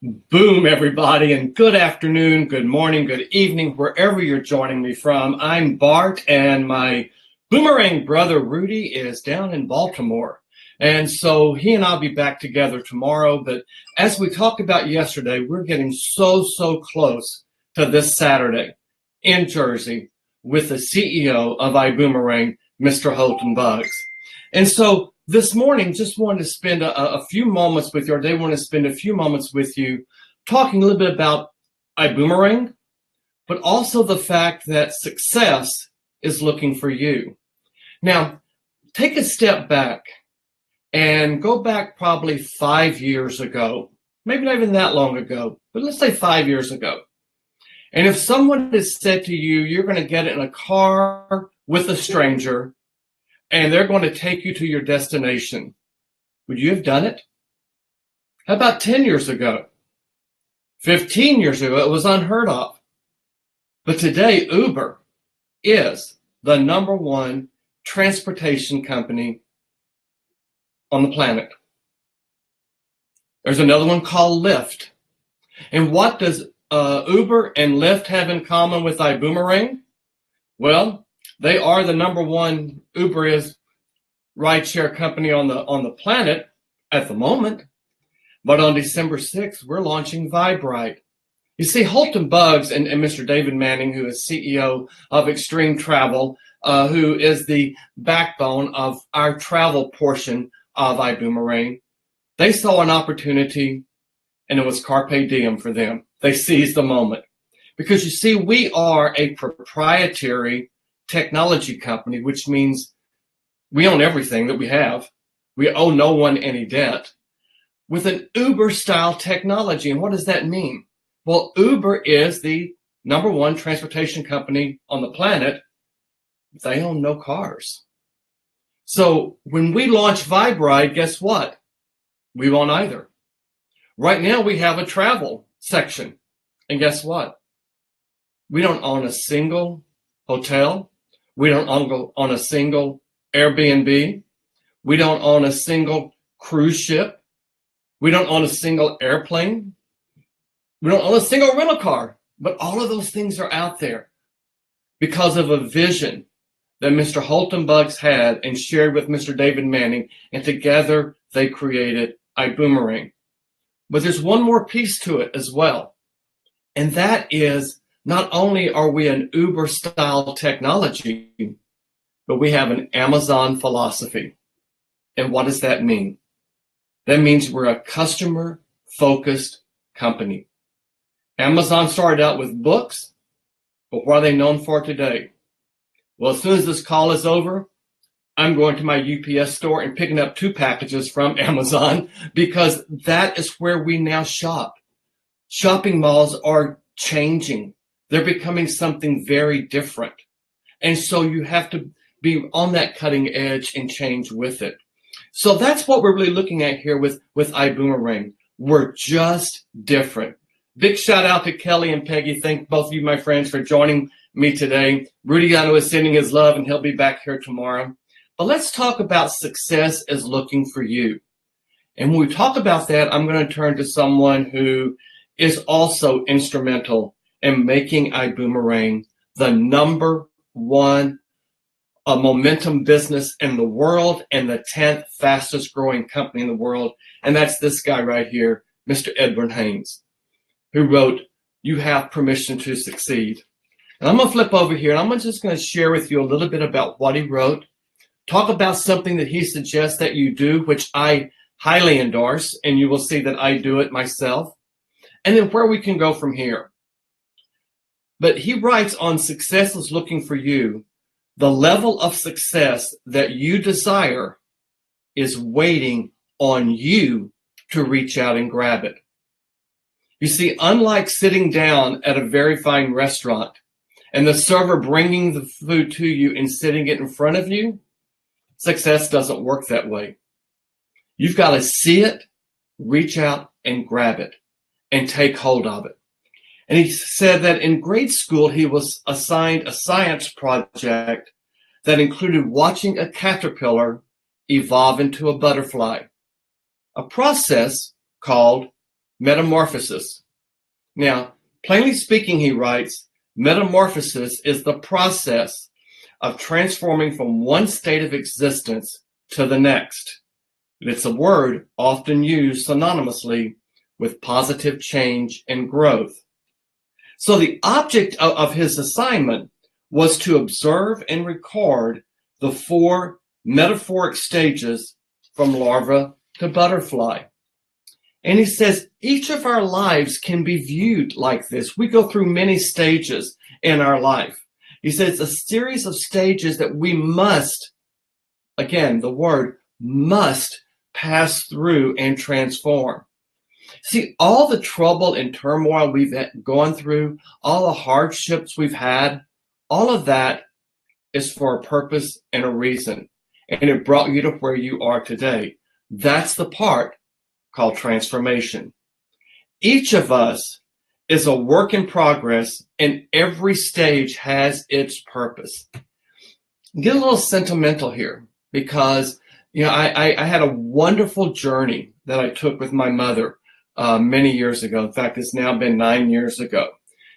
Boom, everybody, and good afternoon, good morning, good evening, wherever you're joining me from. I'm Bart, and my boomerang brother Rudy is down in Baltimore. And so he and I'll be back together tomorrow. But as we talked about yesterday, we're getting so close to this Saturday in Jersey with the CEO of iboomerang, Mr. Holton Buggs. And so this morning, just wanted to spend a few moments with you, or they want to spend a few moments with you talking a little bit about iboomerang, but also the fact that success is looking for you. Now, take a step back and go back probably 5 years ago, maybe not even that long ago, but let's say 5 years ago. And if someone has said to you, you're going to get in a car with a stranger and they're going to take you to your destination, would you have done it? How about 10 years ago? 15 years ago, it was unheard of. But today, Uber is the #1 transportation company on the planet. There's another one called Lyft. And what does Uber and Lyft have in common with iboomerang? Well, they are the #1. Uber is rideshare company on the planet at the moment. But on December 6th, we're launching Vibrite. You see, Holton Buggs and Mr. David Manning, who is CEO of Extreme Travel, who is the backbone of our travel portion of iboomerang, they saw an opportunity, and it was carpe diem for them. They seized the moment. Because you see, we are a proprietary technology company, which means we own everything that we have. We owe no one any debt with an Uber-style technology. And what does that mean? Well, Uber is the #1 transportation company on the planet. They own no cars. So when we launch Vibrite, guess what? We won't either. Right now, we have a travel section. And guess what? We don't own a single hotel. We don't own a single Airbnb. We don't own a single cruise ship. We don't own a single airplane. We don't own a single rental car. But all of those things are out there because of a vision that Mr. Holton Buggs had and shared with Mr. David Manning, and together they created iboomerang. But there's one more piece to it as well, and that is not only are we an Uber-style technology, but we have an Amazon philosophy. And what does that mean? That means we're a customer-focused company. Amazon started out with books, but what are they known for today? Well, as soon as this call is over, I'm going to my UPS store and picking up 2 packages from Amazon, because that is where we now shop. Shopping malls are changing. They're becoming something very different. And so you have to be on that cutting edge and change with it. So that's what we're really looking at here with iboomerang. We're just different. Big shout out to Kelly and Peggy. Thank both of you, my friends, for joining me today. Rudy, I know, is sending his love, and he'll be back here tomorrow. But let's talk about success as looking for you. And when we talk about that, I'm going to turn to someone who is also instrumental in making iboomerang the #1 momentum business in the world and the 10th fastest growing company in the world. And that's this guy right here, Mr. Edward Haynes, who wrote, "You have permission to succeed." And I'm going to flip over here, and I'm just going to share with you a little bit about what he wrote, talk about something that he suggests that you do, which I highly endorse, and you will see that I do it myself, and then where we can go from here. But he writes on Success is Looking for You, the level of success that you desire is waiting on you to reach out and grab it. You see, unlike sitting down at a very fine restaurant and the server bringing the food to you and sitting it in front of you, success doesn't work that way. You've got to see it, reach out and grab it and take hold of it. And he said that in grade school, he was assigned a science project that included watching a caterpillar evolve into a butterfly, a process called metamorphosis. Now, plainly speaking, he writes, metamorphosis is the process of transforming from one state of existence to the next. It's a word often used synonymously with positive change and growth. So the object of his assignment was to observe and record the 4 metaphoric stages from larva to butterfly. And he says each of our lives can be viewed like this. We go through many stages in our life. He says it's a series of stages that we must, again, the word must, pass through and transform. See, all the trouble and turmoil we've gone through, all the hardships we've had, all of that is for a purpose and a reason. And it brought you to where you are today. That's the part called transformation. Each of us is a work in progress, and every stage has its purpose. Get a little sentimental here because, I had a wonderful journey that I took with my mother many years ago. In fact, it's now been 9 years ago.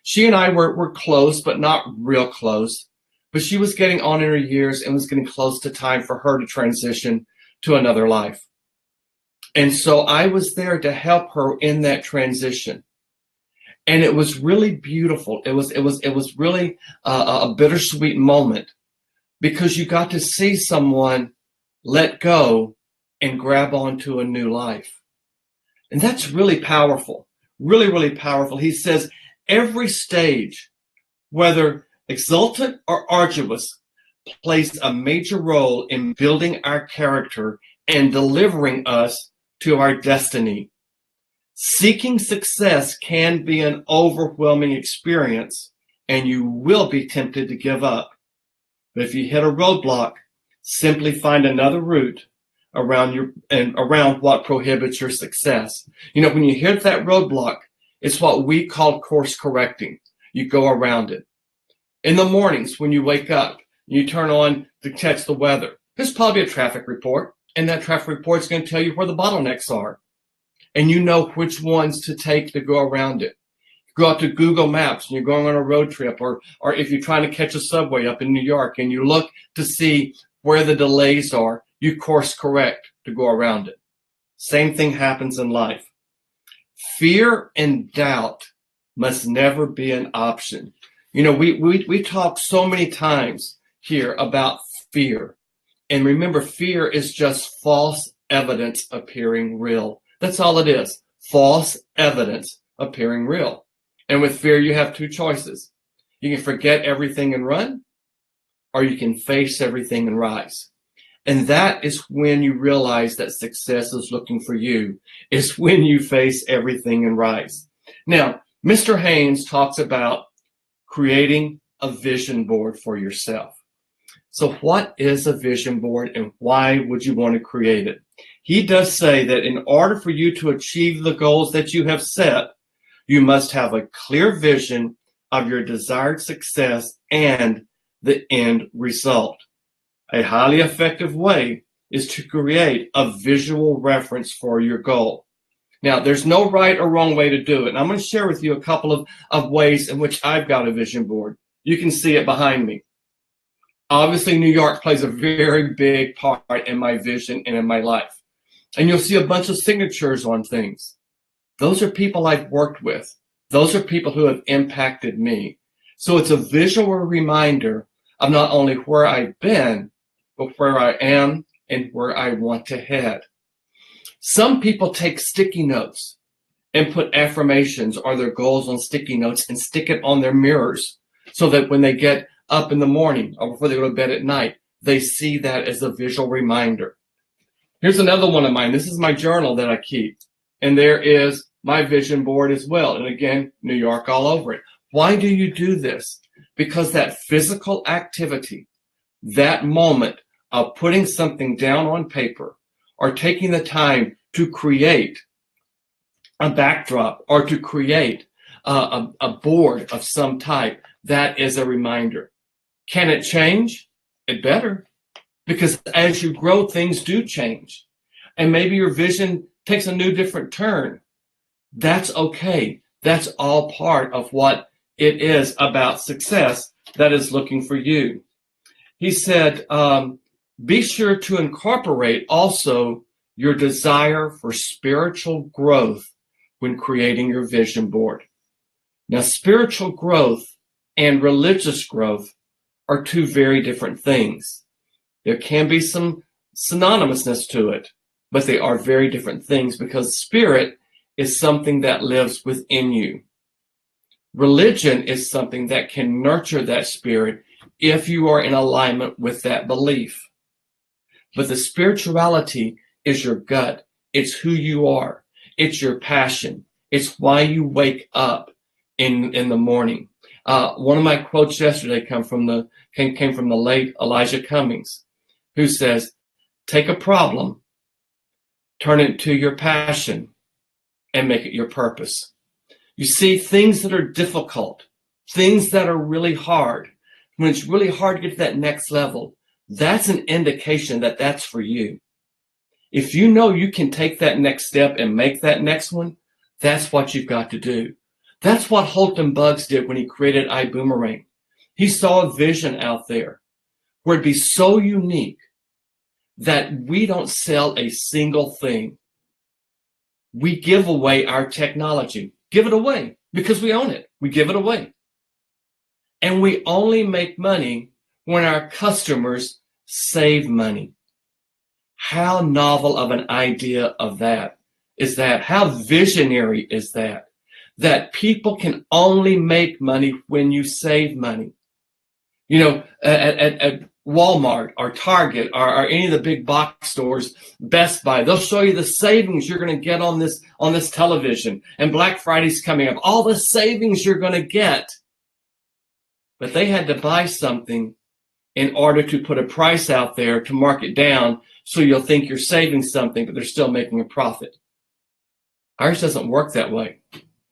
She and I were close, but not real close. But she was getting on in her years and was getting close to time for her to transition to another life. And so I was there to help her in that transition. And it was really beautiful. It was really a bittersweet moment because you got to see someone let go and grab onto a new life. And that's really powerful, really, really powerful. He says every stage, whether exultant or arduous, plays a major role in building our character and delivering us to our destiny. Seeking success can be an overwhelming experience, and you will be tempted to give up. But if you hit a roadblock, simply find another route around what prohibits your success. When you hit that roadblock, it's what we call course correcting. You go around it. In the mornings when you wake up, you turn on to catch the weather. There's probably a traffic report, and that traffic report is going to tell you where the bottlenecks are. And you know which ones to take to go around it. Go out to Google Maps and you're going on a road trip, or if you're trying to catch a subway up in New York and you look to see where the delays are, you course correct to go around it. Same thing happens in life. Fear and doubt must never be an option. We talk so many times here about fear. And remember, fear is just false evidence appearing real. That's all it is. False evidence appearing real. And with fear, you have 2 choices. You can forget everything and run, or you can face everything and rise. And that is when you realize that success is looking for you, is when you face everything and rise. Now, Mr. Haynes talks about creating a vision board for yourself. So what is a vision board and why would you want to create it? He does say that in order for you to achieve the goals that you have set, you must have a clear vision of your desired success and the end result. A highly effective way is to create a visual reference for your goal. Now, there's no right or wrong way to do it. And I'm going to share with you a couple of ways in which I've got a vision board. You can see it behind me. Obviously, New York plays a very big part in my vision and in my life. And you'll see a bunch of signatures on things. Those are people I've worked with. Those are people who have impacted me. So it's a visual reminder of not only where I've been, but where I am and where I want to head. Some people take sticky notes and put affirmations or their goals on sticky notes and stick it on their mirrors so that when they get up in the morning or before they go to bed at night, they see that as a visual reminder. Here's another one of mine. This is my journal that I keep. And there is my vision board as well. And again, New York all over it. Why do you do this? Because that physical activity, that moment of putting something down on paper or taking the time to create a backdrop or to create a board of some type, that is a reminder. Can it change? It better. Because as you grow, things do change. And maybe your vision takes a new different turn. That's okay. That's all part of what it is about success that is looking for you. He said, be sure to incorporate also your desire for spiritual growth when creating your vision board. Now, spiritual growth and religious growth are two very different things. There can be some synonymousness to it, but they are very different things because spirit is something that lives within you. Religion is something that can nurture that spirit if you are in alignment with that belief. But the spirituality is your gut. It's who you are. It's your passion. It's why you wake up in the morning. One of my quotes yesterday came from the late Elijah Cummings, who says, take a problem, turn it to your passion, and make it your purpose. You see, things that are difficult, things that are really hard, when it's really hard to get to that next level, that's an indication that that's for you. If you know you can take that next step and make that next one, that's what you've got to do. That's what Holton Buggs did when he created ibüümerang. He saw a vision out there where it'd be so unique that we don't sell a single thing. We give away our technology. Give it away because we own it. We give it away. And we only make money when our customers save money. How novel of an idea of that is that? How visionary is that? That people can only make money when you save money. You know, at Walmart or Target or any of the big box stores, Best Buy, they'll show you the savings you're going to get on this television. And Black Friday's coming up. All the savings you're going to get. But they had to buy something in order to put a price out there to mark it down so you'll think you're saving something, but they're still making a profit. Ours doesn't work that way.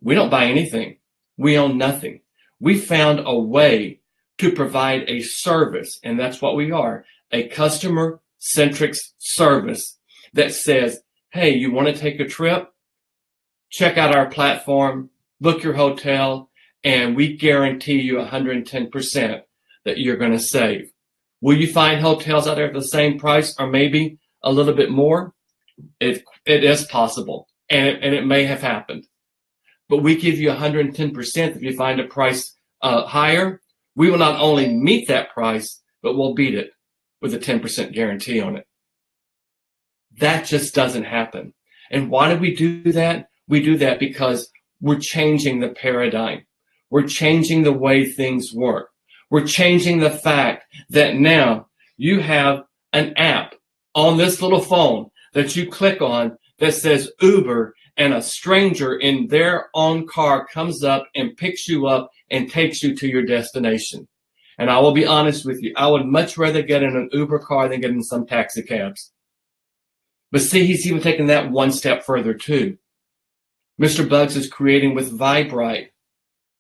We don't buy anything. We own nothing. We found a way to provide a service, and that's what we are, a customer-centric service that says, hey, you want to take a trip? Check out our platform, book your hotel, and we guarantee you 110% that you're going to save. Will you find hotels out there at the same price or maybe a little bit more? It is possible, and it may have happened. But we give you 110% if you find a price higher. We will not only meet that price, but we'll beat it with a 10% guarantee on it. That just doesn't happen. And why do we do that? We do that because we're changing the paradigm. We're changing the way things work. We're changing the fact that now you have an app on this little phone that you click on that says Uber, and a stranger in their own car comes up and picks you up and takes you to your destination. And I will be honest with you, I would much rather get in an Uber car than get in some taxi cabs. But see, he's even taken that one step further too. Mr. Buggs is creating with Vibrite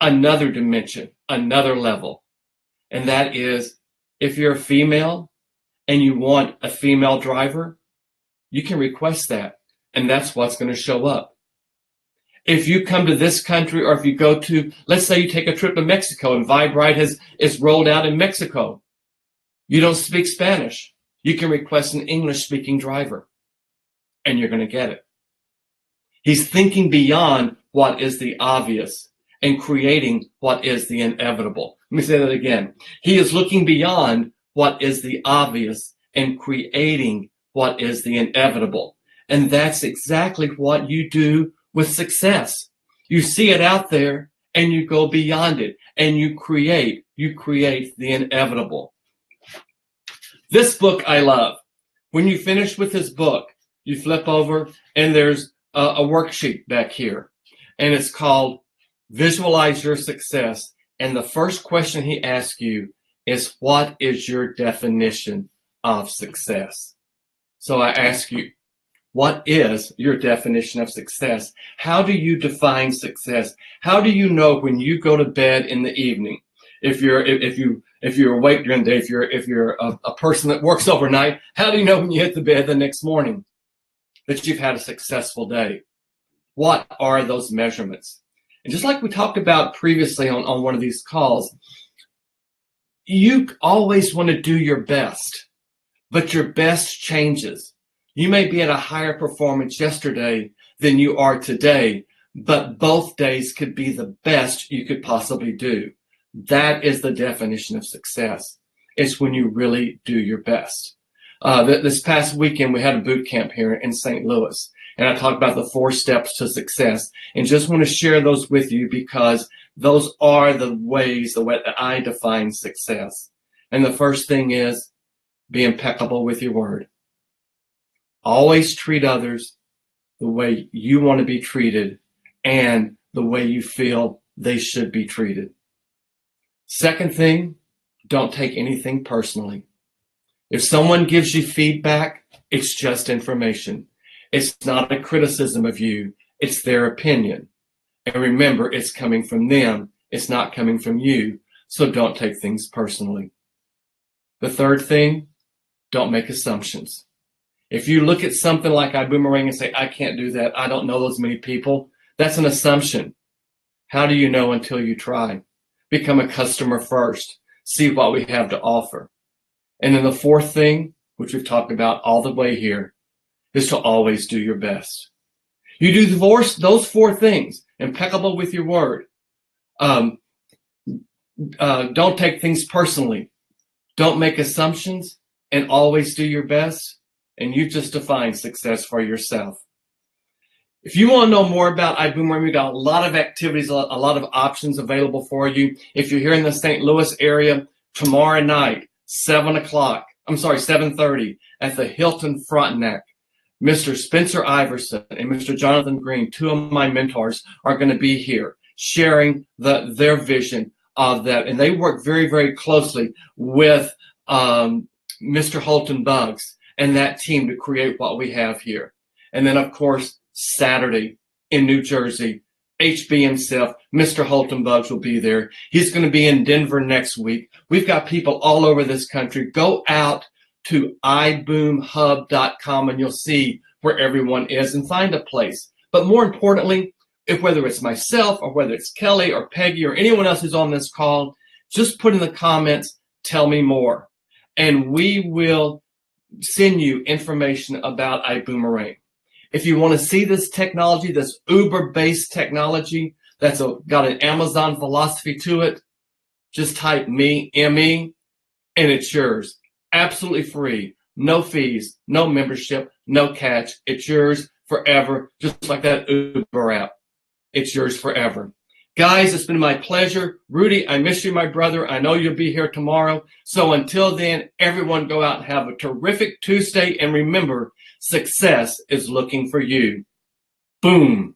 another dimension, another level. And that is, if you're a female and you want a female driver, you can request that. And that's what's going to show up. If you come to this country, or if you go to, let's say you take a trip to Mexico and Vibrite is rolled out in Mexico. You don't speak Spanish. You can request an English-speaking driver, and you're going to get it. He's thinking beyond what is the obvious and creating what is the inevitable. Let me say that again. He is looking beyond what is the obvious and creating what is the inevitable. And that's exactly what you do with success. You see it out there and you go beyond it and you create the inevitable. This book I love. When you finish with this book, you flip over and there's a worksheet back here, and it's called Visualize Your Success. And the first question he asks you is, what is your definition of success? So I ask you, what is your definition of success? How do you define success? How do you know when you go to bed in the evening? If you're awake during the day, if you're a person that works overnight, how do you know when you hit the bed the next morning that you've had a successful day? what are those measurements? And just like we talked about previously on one of these calls, you always want to do your best, but your best changes. You may be at a higher performance yesterday than you are today, but both days could be the best you could possibly do. That is the definition of success. It's when you really do your best. This past weekend, we had a boot camp here in St. Louis, and I talked about the 4 steps to success, and just want to share those with you because those are the way that I define success. And the first thing is be impeccable with your word. Always treat others the way you want to be treated and the way you feel they should be treated. Second thing, don't take anything personally. If someone gives you feedback, it's just information. It's not a criticism of you. It's their opinion. And remember, it's coming from them. It's not coming from you. So don't take things personally. The third thing, don't make assumptions. If you look at something like ibüümerang and say, I can't do that, I don't know those many people, that's an assumption. How do you know until you try? Become a customer first. See what we have to offer. And then the fourth thing, which we've talked about all the way here, is to always do your best. You do those 4 things, impeccable with your word. Don't take things personally. Don't make assumptions, and always do your best. And you just define success for yourself. If you want to know more about ibüümerang, we've got a lot of activities, a lot of options available for you. If you're here in the St. Louis area, tomorrow night, 7:30 at the Hilton Frontenac, Mr. Spencer Iverson and Mr. Jonathan Green, 2 of my mentors, are going to be here sharing their vision of that. And they work very, very closely with Mr. Holton Buggs and that team to create what we have here. And then, of course, Saturday in New Jersey, HB himself, Mr. Holton Buggs will be there. He's going to be in Denver next week. We've got people all over this country. Go out to iboomhub.com and you'll see where everyone is and find a place. But more importantly, whether it's myself or whether it's Kelly or Peggy or anyone else who's on this call, just put in the comments, tell me more. And we will send you information about ibüümerang. If you want to see this technology, this Uber-based technology that's got an Amazon philosophy to it, just type me, M-E, and it's yours. Absolutely free. No fees, no membership, no catch. It's yours forever, just like that Uber app. It's yours forever. Guys, it's been my pleasure. Rudy, I miss you, my brother. I know you'll be here tomorrow. So until then, everyone go out and have a terrific Tuesday. And remember, success is looking for you. Boom.